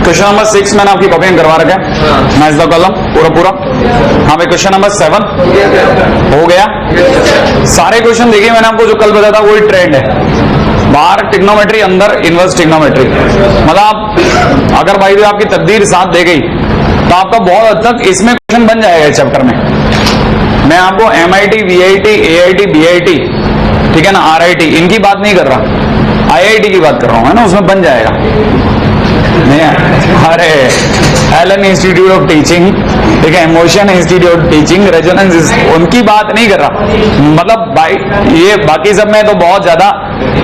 Question number 6 मैंने आपकी copy करवा रखा है, मैच द कॉलम पूरा। हाँ भाई, क्वेश्चन नंबर 7 हो गया। सारे क्वेश्चन देखिए, मैंने आपको जो कल बताया था वही ट्रेंड है, बाहर टिग्नोमेट्री, अंदर इनवर्स टिग्नोमेट्री। मतलब अगर भाई आपकी तकदीर साथ दे गई तो आपका बहुत हद तक इसमें क्वेश्चन बन जाएगा इस चैप्टर में। मैं आपको MIT, VIT, AIT, BIT, ठीक है ना, RIT, इनकी बात नहीं कर रहा, IIT की बात कर रहा हूं, है ना, उसमें बन जाएगा। नहीं, अरे एलन इंस्टीट्यूट ऑफ टीचिंग, ठीक है, इमोशन इंस्टीट्यूट टीचिंग, रेजोनेंस, उनकी बात नहीं कर रहा। मतलब भाई ये बाकी सब में तो बहुत ज्यादा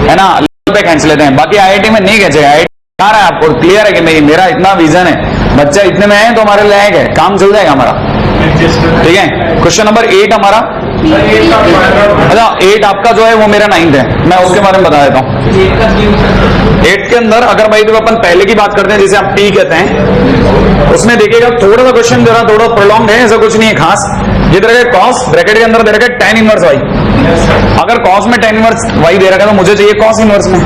है ना पे खींच लेते हैं, बाकी IIT में नहीं खींचेगा। IIT आ रहा है आपको क्लियर है कि नहीं, मेरा इतना विजन है, बच्चा इतने में है तो हमारे लायक है, काम चल जाएगा हमारा, ठीक है। क्वेश्चन नंबर 8 हमारा, अच्छा 8 आपका जो है वो मेरा 9th है, मैं उसके बारे में बता देता हूँ। 8 के अंदर अगर भाई तो अपन पहले की बात करते हैं, जिसे आप T कहते हैं, उसमें देखिएगा थोड़ा सा क्वेश्चन जरा थोड़ा प्रोलॉन्ग है, ऐसा कुछ नहीं है खास। ये दे रखा है कॉस, ब्रैकेट के अंदर दे रखा है tan इनवर्स y। अगर कॉस में tan इनवर्स y दे रखा है तो मुझे चाहिए कॉस इनवर्स में।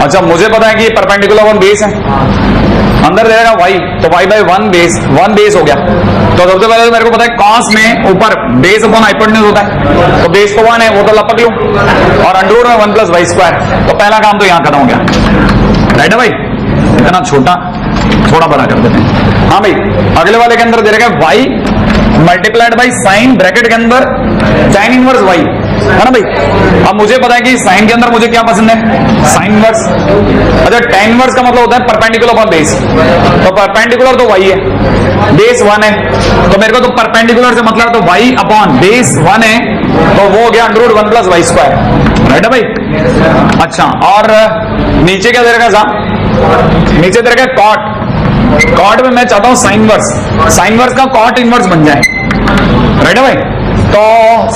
अच्छा मुझे पता है कि ये परपेंडिकुलर वन बेस है, अंदर दे रखा y, तो y बाई 1 बेस हो गया। तो सबसे पहले तो मेरे को पता है कॉस में ऊपर बेस अपॉन हाइपोटेन्यूज होता है, तो बेस तो 1 है, वो तो लपक लूं, और अंडर रूट में 1 प्लस वाई स्क्वायर, तो पहला काम तो यहां खत्म हो गया। राइट है भाई, इतना छोटा थोड़ा बड़ा कर देते हैं। हाँ भाई, अगले वाले के अंदर दे रखा है y multiplied by sine, bracket के अंदर tan इनवर्स y, है ना भाई। अब मुझे पता है कि साइन के अंदर मुझे क्या पसंद है, साइन इनवर्स। अच्छा tan इनवर्स का मतलब होता है परपेंडिकुलर अपॉन बेस, तो परपेंडिकुलर तो y है, बेस 1 है, तो मेरे को तो परपेंडिकुलर से मतलब तो y अपॉन बेस 1 है, तो वो हो गया under root 1 plus Y square. Right है भाई। अच्छा और नीचे क्या दे रखा है साहब, नीचे दे रखा है कॉट। कॉट में मैं चाहता हूं साइन वर्स, साइन वर्स का कॉट इनवर्स बन जाए। राइट है भाई, तो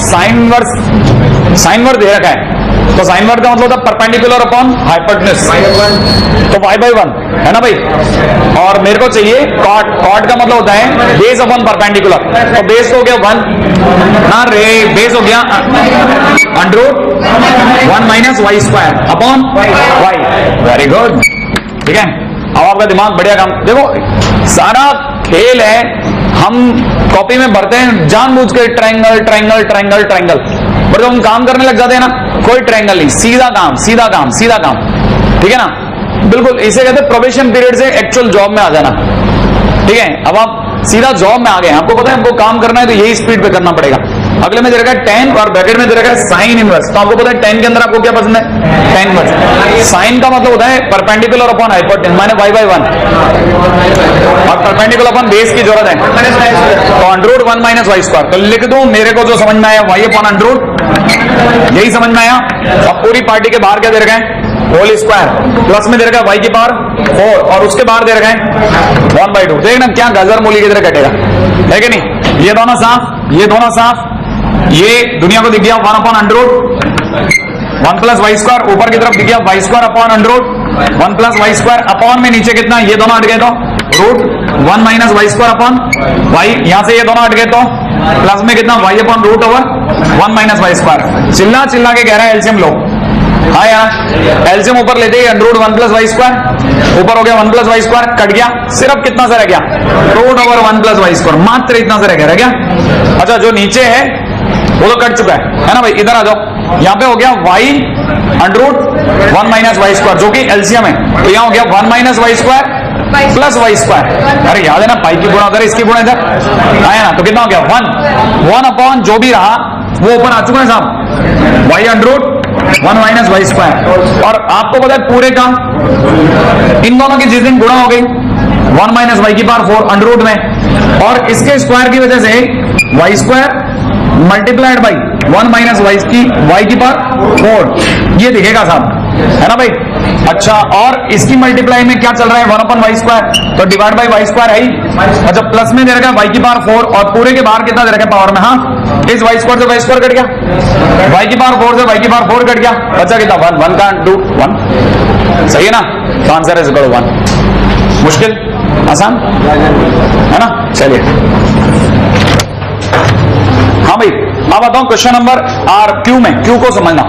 साइन वर्स दे रखा है, तो साइन वर्स का मतलब होता है परपेंडिकुलर अपॉन हाइपोटेन्यूज, तो y बाई 1 है ना भाई। और मेरे को चाहिए कॉट, कॉट का मतलब होता है बेस अपॉन परपेंडिकुलर, तो बेस हो गया 1 ना रे, बेस हो गया under root 1 minus y square upon y। Very good, ठीक है। अब आपका दिमाग बढ़िया काम, देखो सारा खेल है, हम कॉपी में भरते हैं जानबूझ के ट्रायंगल ट्रायंगल ट्रायंगल ट्रायंगल, पर जब हम काम करने लग जाते हैं ना, कोई ट्रायंगल नहीं, सीधा काम सीधा काम सीधा काम, ठीक है ना, बिल्कुल। इसे कहते हैं प्रोबेशन पीरियड से एक्चुअल जॉब में आ जाना, ठीक है। अब आप सीधा जॉब में आ गए, आपको पता है हमको काम करना है तो यही स्पीड पे करना पड़ेगा। अगले में दे रखा है tan और ब्रैकेट में दे रखा है साइन इनवर्स, तो आपको पता है tan के अंदर आपको क्या पसंद है, tan इनवर्स। साइन का मतलब होता है परपेंडिकुलर अपॉन हाइपोटेन्यूज माने y बाई 1, और परपेंडिकुलर अपॉन बेस की जरूरत है, तो under root 1 minus y square. तो लिख दूं, मेरे को जो समझ में आया y अपॉन अंडर रूट, यही समझ में आया। अब पूरी पार्टी के बाहर क्या दे रखा है, होल स्क्वायर, प्लस में दे रखा है y की पावर 4, और उसके बाहर दे रखा है 1/2। देखना क्या गजर मूली की तरह कटेगा, है कि नहीं। ये दोनों साफ, ये दोनों साफ, ये दुनिया को दिख गया 1 upon under root 1 plus Y square, ऊपर की तरफ दिख गया y square upon under root 1 plus Y square, upon में नीचे कितना, ये दोनों हट गए तो root 1 minus y square upon y, यहां से ये दोनों हट गए तो प्लस में कितना y upon root over 1 minus y square. चिल्ला चिल्ला के कह रहा है एलसीएम लो, हाँ यार एलसीएम ऊपर लेते ही under root 1 plus Y square, ऊपर हो गया 1 प्लस वाई स्क्वायर, कट गया, सिर्फ कितना सा रह गया, root over 1 plus Y square, मात्र इतना सा रह गया। अच्छा जो नीचे है वो तो कट चुका है ना भाई, इधर आ जाओ, यहाँ पे हो गया y under root 1 minus y square, जो कि एलसीएम है, तो यहाँ हो गया 1 minus y square plus Y square. अरे याद है ना, पाई की गुणा उधर, इसकी गुणा इधर, आया ना, तो कितना हो गया 1 अपॉन जो भी रहा वो ऊपर आ चुका है साहब, y under root 1 minus y square. और आपको पता है पूरे का इन दोनों की जिस दिन गुणा हो गई 1 माइनस वाई की पावर 4 अंडर रूट में, और इसके स्क्वायर की वजह से y square multiplied by 1 minus y की पावर 4, ये दिखेगा साहब, है ना भाई। अच्छा और इसकी मल्टीप्लाई में क्या चल रहा है 1 अपॉन वाई स्क्वायर, तो डिवाइड बाई वाई स्क्वायर है ही। अच्छा प्लस में दे रखा है वाई की पावर 4, और पूरे के बाहर कितना दे रखा है पावर में, हाँ इस वाई स्क्वायर से वाई स्क्वायर कट गया, वाई की पावर 4 से वाई की पावर 4 कट गया, बचा कितना 1 का टू 1, सही है ना, तो आंसर है 1। मुश्किल आसान है ना, चलिए हाँ भाई। अब बताओ क्वेश्चन नंबर आर, क्यू में, क्यू को समझना।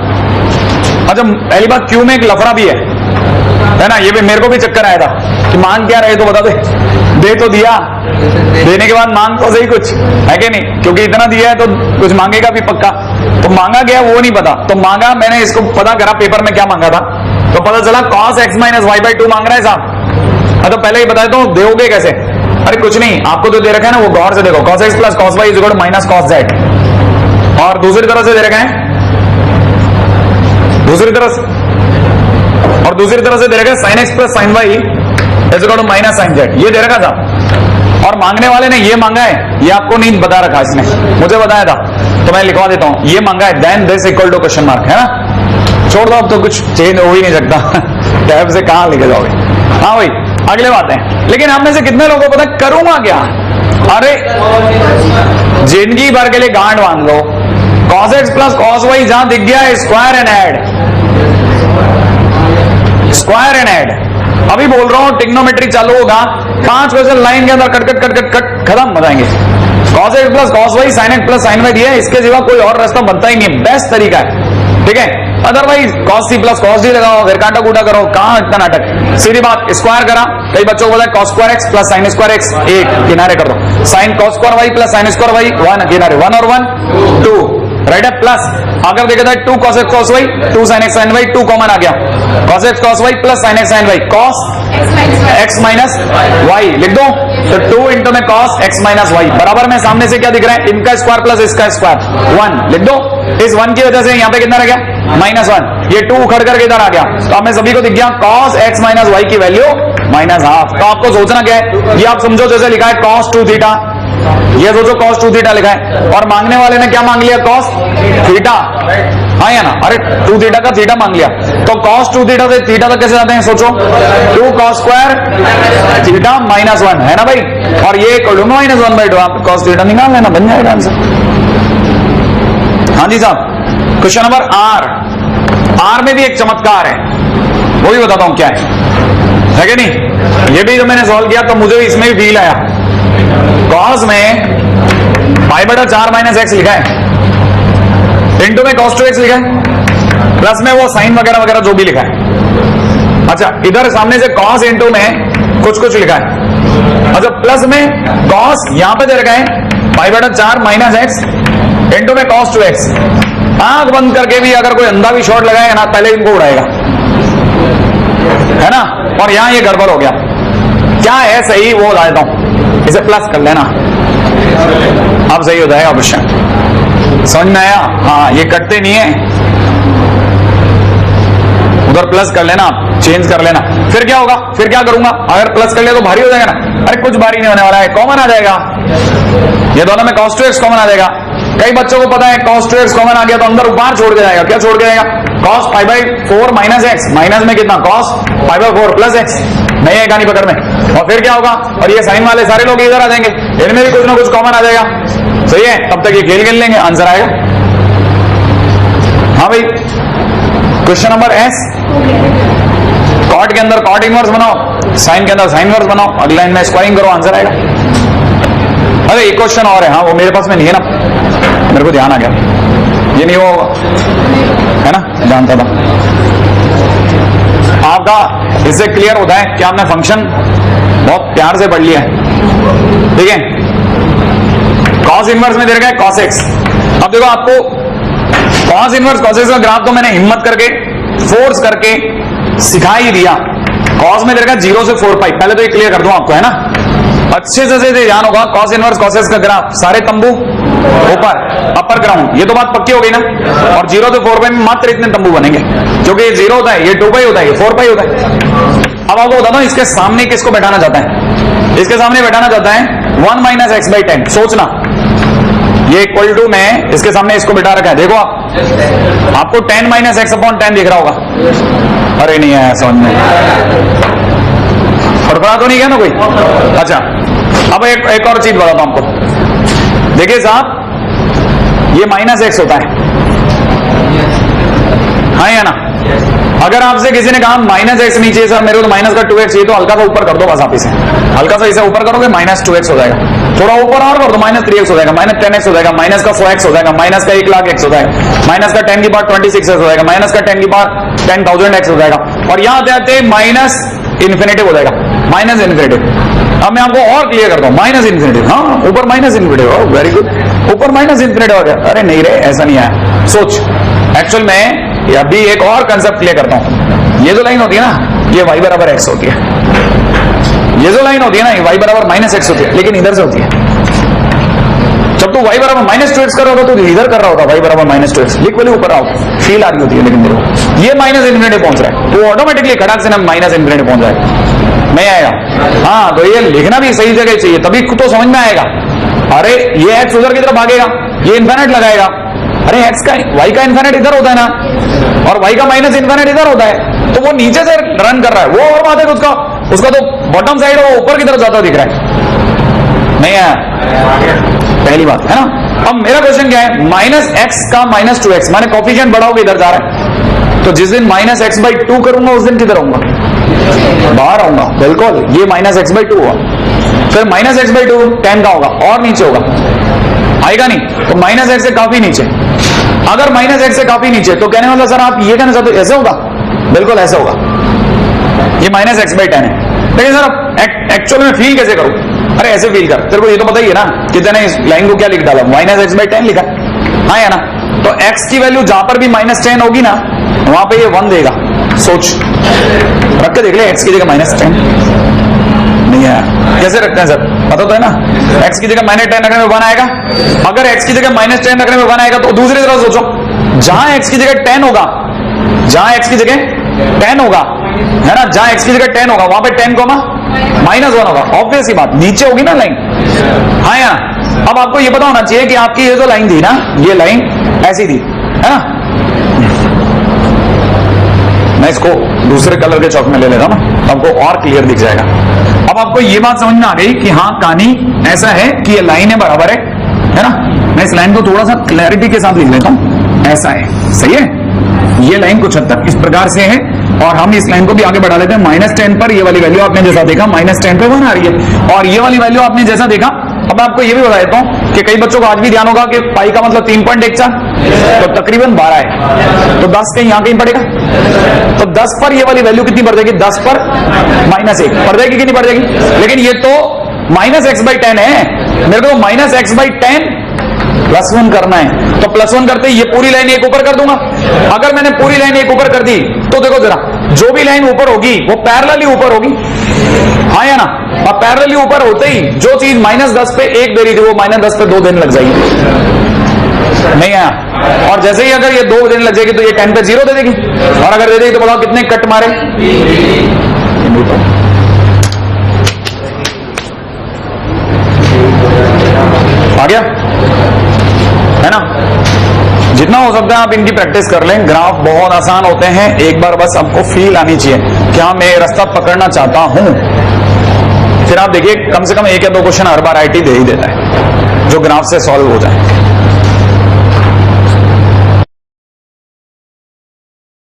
अच्छा पहली बात क्यू में एक लफड़ा भी है ना, ये भी मेरे को भी चक्कर आया था। कि मांग क्या रहे तो बता दे तो दिया, देने के बाद मांग तो सही कुछ है कि नहीं, क्योंकि इतना दिया है तो कुछ मांगेगा भी पक्का। तो मांगा गया वो नहीं पता, तो मांगा मैंने, इसको पता करा पेपर में क्या मांगा था, तो पता चला cos x minus y by 2 मांग रहा है साहब। तो पहले ही बताया तो दोगे कैसे? अरे कुछ नहीं, आपको जो दे रखा है ना वो गौर से देखो, cos x plus cos y is equal to minus cos z, और दूसरी तरह से दे रखा है, दूसरी तरह से, और दूसरी तरह से दे रखा है sin x plus sin y is equal to minus sin z, ये दे रखा था। और मांगने वाले ने ये मांगा है, ये आपको नहीं बता रखा इसने, मुझे बताया था, तो मैं लिखवा देता हूं, ये मांगा है then this equal to question mark, है ना। छोड़ दो, अब तो कुछ चेंज हो ही नहीं सकता टैब से कहां लेके जाओगे। हाँ भाई, अगले बात है। लेकिन आप में से कितने लोगों को पता करूंगा क्या? अरे जिंदगी भर के लिए गांड बांध लो, cos x plus cos y जहां दिख गया square and add, square and add. अभी बोल रहा हूं टिग्नोमेट्री चालू होगा, 5 क्वेश्चन लाइन के अंदर cut cut cut cut cut खत्म बताएंगे। cos x plus cos y sin x plus sin y दिया है, इसके सिवा कोई और रास्ता बनता ही नहीं, बेस्ट तरीका है, ठीक है। Otherwise cos c plus cos d लगाओ, फिर काटा कूटा करो, कहां इतना नाटक। सीधी बात, स्क्वायर करा, कई बच्चों को बोला cos square x plus sin square x, एक किनारे कर दो, sin cos square y plus sin square y, 1 किनारे, 1 और 1 2, राइट है। प्लस अगर देखा जाए 2 cos x cos y, 2 sin x sin y, 2 common आ गया, cos x cos y plus sin x sin y, cos x minus y लिख दो, तो 2 इंटू में cos x माइनस y बराबर में सामने से क्या दिख रहा है, इनका स्क्वायर प्लस इसका स्क्वायर 1 लिख दो। इस 1 की वजह से यहाँ पे कितना रह गया -1, ये 2 उखड़ करके इधर आ गया, तो हमें सभी को दिख गया cos x माइनस y की वैल्यू -12। तो आपको सोचना क्या है, ये आप समझो जैसे लिखा है cos 2 थीटा, ये सोचो cos 2 थीटा लिखा है, और मांगने वाले ने क्या मांग लिया, cos थीटा, हाँ या ना। अरे 2 थीटा का थीटा मांग लिया, तो cos 2 थीटा से थीटा तक कैसे जाते हैं सोचो, 2 cos स्क्वायर थीटा -1 है ना भाई, और ये -1/2, आप cos थीटा निकाल लेना, बन जाएगा आंसर। हाँ जी साहब, क्वेश्चन नंबर आर में भी एक चमत्कार है, वो भी बताता हूं क्या है कि नहीं। ये भी जो मैंने सॉल्व किया तो मुझे भी इसमें भी फील आया, cos में π/4 माइनस x लिखा है, इंटू में cos 2x लिखा है, प्लस में वो साइन वगैरह वगैरह जो भी लिखा है। अच्छा, इधर सामने से cos इंटू में कुछ कुछ लिखा है। अच्छा, प्लस में cos यहां पे दे रखा है π/4 माइनस x इंटू में cos 2x। आंख बंद करके भी अगर कोई अंधा भी शॉट लगाएगा ना, पहले इनको उड़ाएगा, है ना। और यहां ये गड़बड़ हो गया, क्या है सही वो बता देता हूं, इसे प्लस कर लेना, अब सही हो जाएगा क्वेश्चन। समझ में आया? हाँ, ये कटते नहीं है, उधर प्लस कर लेना, चेंज कर लेना। फिर क्या होगा, फिर क्या करूंगा, अगर प्लस कर लिया तो भारी हो जाएगा ना। अरे कुछ भारी नहीं होने वाला है, कॉमन आ जाएगा, ये दोनों में cos 2x कॉमन आ जाएगा। कई बच्चों को पता है cos 2x कॉमन आ गया तो अंदर ऊपर छोड़ के जाएगा, क्या छोड़ के जाएगा, cos π/4 माइनस x, माइनस में कितना cos π/4 प्लस x, नहीं है कहानी पकड़ में। और फिर क्या होगा, और ये साइन वाले सारे लोग इधर आ जाएंगे, इनमें भी कुछ ना कुछ कॉमन आ जाएगा, सही है। तब तक ये खेल खेल लेंगे, आंसर आएगा। हाँ भाई, क्वेश्चन नंबर एस, कॉट के अंदर कॉट इनवर्स बनाओ, साइन के अंदर साइन इनवर्स बनाओ, अगली लाइन में स्क्वायरिंग करो, आंसर आएगा। अरे एक क्वेश्चन और है, हाँ वो मेरे पास में नहीं है ना, मेरे को ध्यान आ गया, ये नहीं होगा, है ना, जानता था। आपका इससे क्लियर होता है कि आपने फंक्शन बहुत प्यार से पढ़ लिया है, ठीक है। कॉस इनवर्स में दे रखा है cos x। अब देखो आपको कॉस इनवर्स cos x का ग्राफ तो मैंने हिम्मत करके फोर्स करके सिखा ही दिया। कॉस में दे रखा 0 से 4 पाई, पहले तो ये क्लियर कर दूं आपको, है ना, अच्छे से ध्यान होगा। कॉस इनवर्स cos x का ग्राफ, सारे तंबू ऊपर, अपर ग्राउंड, ये तो बात पक्की हो गई ना। और 0 से 4 पाई में मात्र इतने तंबू बनेंगे, क्योंकि ये 0 होता है, ये 2 पाई होता है, ये 4 पाई होता है। अब आपको बताता हूं इसके सामने किसको बैठाना चाहता है, इसके सामने बैठाना चाहता है 1 माइनस x/10। सोचना, ये इक्वल टू में इसके सामने इसको बिठा रखा है, देखो आपको 10 माइनस x/10 दिख रहा होगा। अरे नहीं आया समझ में, फड़फड़ा तो नहीं गया ना कोई। अच्छा, अब एक और चीज बताता हूं आपको, देखिए साहब, ये माइनस x होता है, हाँ या ना। अगर आपसे किसी ने कहा माइनस x नीचे सर मेरे को तो माइनस का 2x, ये तो हल्का सा ऊपर कर दो बस, आप इसे हल्का सा इसे ऊपर करोगे -2x हो जाएगा, थोड़ा ऊपर और कर दो -3x हो जाएगा, -10x हो जाएगा, माइनस का 4x हो जाएगा, माइनस का 1,00,000x हो जाएगा, माइनस का 10 की पावर 26x हो जाएगा, माइनस का 10 की पावर 10,000x हो जाएगा। और यहां आते आते इन्फिनेटिव हो जाएगा, माइनस इन्फिनेटिव। अब मैं आपको और क्लियर करता हूं, माइनस इन्फिनेटिव, हाँ ऊपर माइनस इन्फिनेटिव, वेरी गुड, ऊपर माइनस इन्फिनेटिव हो गया। अरे नहीं रे, ऐसा नहीं आया, सोच। एक्चुअल में अभी एक और कंसेप्ट क्लियर करता हूं। ये जो लाइन होती है ना, ये y बराबर x होती है। ये जो लाइन होती है ना, ये y बराबर माइनस x होती है, लेकिन इधर से होती है। जब तू y बराबर माइनस 2x कर रहा होता तो इधर कर रहा होता, y बराबर माइनस 2x, लिख वाली ऊपर आओ, फील आ रही होती है, लेकिन देखो ये माइनस इन्फिनिटी पहुंच रहा है, तो ऑटोमेटिकली खड़ाक से माइनस इन्फिनिटी पहुंच जाएगा, नहीं आएगा। हाँ, तो ये लिखना भी सही जगह चाहिए, तभी तो समझ में आएगा। अरे ये x उधर की तरफ भागेगा, ये इन्फिनिट लगाएगा, अरे x का y का इन्फिनिट इधर होता है ना, और y का माइनस इन्फिनिट इधर होता है, तो वो नीचे से रन कर रहा है, वो और बात है उसका तो बॉटम साइड वो ऊपर की तरफ जाता दिख रहा है, नहीं आया, पहली बात है ना। अब मेरा क्वेश्चन क्या है, माइनस एक्स का माइनस 2x, मैंने कॉफिशिएंट बढ़ाओगे इधर जा रहा है, तो जिस दिन माइनस एक्स बाई 2 करूंगा उस दिन किधर आऊंगा, बाहर आऊंगा, बिल्कुल, ये माइनस एक्स बाई 2 हुआ। फिर माइनस एक्स बाई 2 10 का होगा, और नीचे होगा, आएगा नहीं, तो माइनस एक्स से काफी नीचे। अगर माइनस एक्स से काफी नीचे, तो कहने वाला सर आप ये कहना चाहते हो ऐसे होगा, बिल्कुल ऐसे होगा, ये माइनस एक्स बाई 10 है। लेकिन सर एक्चुअल में फील कैसे करूं, अरे ऐसे फील कर, तेरे को ये तो पता ही है ना कि तेने इस लाइन को क्या लिख डाला, माइनस एक्स बाई 10 लिखा, हाँ या ना। तो x की वैल्यू जहां पर भी माइनस 10 होगी ना, वहां पे ये 1 देगा, सोच, रख के देख ले, x की जगह माइनस 10 नहीं है, कैसे रखते हैं सर, पता तो है ना, x की जगह माइनस 10 रखने में 1 आएगा। अगर x की जगह माइनस 10 रखने में 1 आएगा, तो दूसरी तरफ सोचो, जहां x की जगह 10 होगा, जहां x की जगह 10 होगा, है ना, जहां x की जगह 10 होगा, वहां पे 10 कोमा माइनस 1 होगा, ऑब्वियस ही बात, नीचे होगी ना लाइन, हाँ या ना। अब आपको ये पता होना चाहिए कि आपकी ये जो लाइन थी ना, ये लाइन ऐसी थी, है ना। मैं इसको दूसरे कलर के चौक में ले लेता हूं ना, आपको और क्लियर दिख जाएगा। अब आपको ये बात समझ में आ गई कि हाँ कहानी ऐसा है कि ये लाइन है बराबर है ना। मैं इस लाइन को थोड़ा सा क्लैरिटी के साथ लिख लेता हूं, ऐसा है, सही है, ये लाइन कुछ हद तक इस प्रकार से है, और हम इस लाइन को भी आगे बढ़ा लेते हैं। माइनस 10 पर ये वाली वैल्यू आपने जैसा देखा, माइनस 10 पे 1 आ रही है, और ये वाली वैल्यू आपने जैसा देखा। अब मैं आपको ये भी बता देता हूं कि कई बच्चों को आज भी ध्यान होगा कि पाई का मतलब 3.14, तो तकरीबन 12 है, तो 10 कहीं यहां कहीं पड़ेगा, तो 10 पर ये वाली वैल्यू कितनी पड़ जाएगी, 10 पर माइनस 1 पड़ जाएगी कि नहीं पड़ जाएगी। लेकिन ये तो माइनस एक्स बाई 10 है, मेरे को माइनस एक्स बाई 10 प्लस 1 करना है, तो प्लस 1 करते ही ये पूरी लाइन एक ऊपर कर दूंगा। अगर मैंने पूरी लाइन एक ऊपर कर दी, तो देखो जरा, जो भी लाइन ऊपर होगी वो पैरेलली ऊपर होगी, हाँ या ना। अब पैरेलली ऊपर होते ही जो चीज माइनस 10 पे 1 दे रही थी, वो माइनस 10 पे 2 देने लग जाएगी, नहीं आया। और जैसे ही अगर ये 2 देने लग जाएगी, तो ये 10 पे 0 दे देगी, और अगर दे देगी तो बताओ कितने कट मारे, आ गया, है ना। जितना हो सकता है आप इनकी प्रैक्टिस कर लें, ग्राफ बहुत आसान होते हैं, एक बार बस आपको फील आनी चाहिए कि हाँ मैं रास्ता पकड़ना चाहता हूं, फिर आप देखिए कम से कम 1 या 2 क्वेश्चन हर बार आईटी दे ही देता है जो ग्राफ से सॉल्व हो जाए।